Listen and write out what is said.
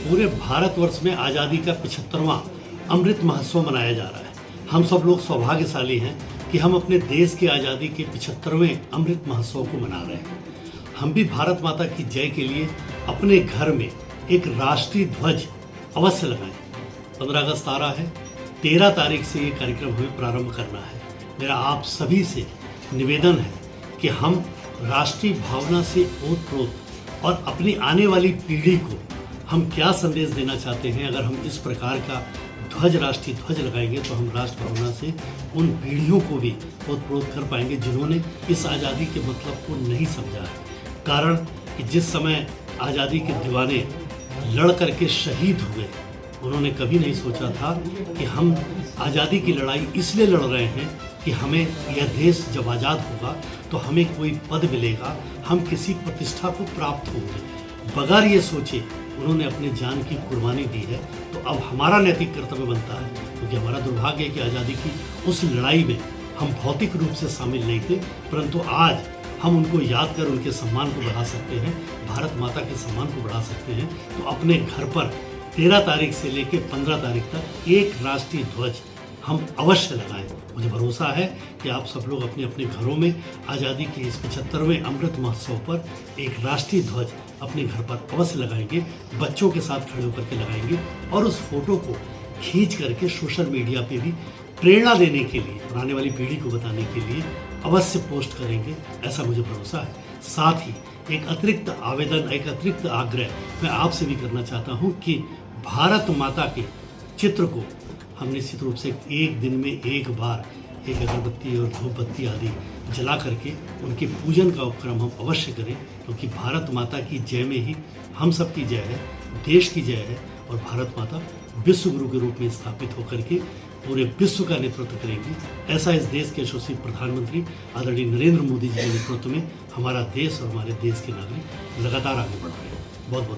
पूरे भारतवर्ष में आज़ादी का 75वां अमृत महोत्सव मनाया जा रहा है। हम सब लोग सौभाग्यशाली हैं कि हम अपने देश की आज़ादी के 75वें अमृत महोत्सव को मना रहे हैं। हम भी भारत माता की जय के लिए अपने घर में एक राष्ट्रीय ध्वज अवश्य लगाएं। 15 अगस्त आ रहा है, 13 तारीख से ये कार्यक्रम हमें प्रारंभ करना है। मेरा आप सभी से निवेदन है कि हम राष्ट्रीय भावना से ओतप्रोत और अपनी आने वाली पीढ़ी को हम क्या संदेश देना चाहते हैं, अगर हम इस प्रकार का ध्वज, राष्ट्रीय ध्वज लगाएंगे तो हम राष्ट्र भावना से उन पीढ़ियों को भी ओतप्रोत कर पाएंगे जिन्होंने इस आज़ादी के मतलब को नहीं समझा है। कारण कि जिस समय आज़ादी के दीवाने लड़ करके शहीद हुए, उन्होंने कभी नहीं सोचा था कि हम आज़ादी की लड़ाई इसलिए लड़ रहे हैं कि हमें यह देश जब आज़ाद होगा तो हमें कोई पद मिलेगा, हम किसी प्रतिष्ठा को प्राप्त होंगे। बगैर ये सोचे उन्होंने अपने जान की कुर्बानी दी है। तो अब हमारा नैतिक कर्तव्य बनता है, क्योंकि हमारा दुर्भाग्य है कि आज़ादी की उस लड़ाई में हम भौतिक रूप से शामिल नहीं थे, परंतु आज हम उनको याद कर उनके सम्मान को बढ़ा सकते हैं, भारत माता के सम्मान को बढ़ा सकते हैं। तो अपने घर पर 13 तारीख से लेकर 15 तारीख तक एक राष्ट्रीय ध्वज हम अवश्य लगाएं। मुझे भरोसा है कि आप सब लोग अपने अपने घरों में आज़ादी के इस 75वें अमृत महोत्सव पर एक राष्ट्रीय ध्वज अपने घर पर अवश्य लगाएंगे, बच्चों के साथ खड़े होकर के लगाएंगे और उस फोटो को खींच करके सोशल मीडिया पे भी प्रेरणा देने के लिए और आने वाली पीढ़ी को बताने के लिए अवश्य पोस्ट करेंगे, ऐसा मुझे भरोसा है। साथ ही एक अतिरिक्त आवेदन, एक अतिरिक्त आग्रह मैं आपसे भी करना चाहता हूँ कि भारत माता के चित्र को हम निश्चित रूप से एक दिन में एक बार एक अगरबत्ती और धूप बत्ती आदि जला करके उनके पूजन का उपक्रम हम अवश्य करें, क्योंकि भारत माता की जय में ही हम सब की जय है, देश की जय है और भारत माता विश्व गुरु के रूप में स्थापित होकर के पूरे विश्व का नेतृत्व करेंगी। ऐसा इस देश के यशस्वी प्रधानमंत्री आदरणीय नरेंद्र मोदी जी के नेतृत्व में हमारा देश और हमारे देश के नागरिक लगातार आगे बढ़ रहे हैं। बहुत बहुत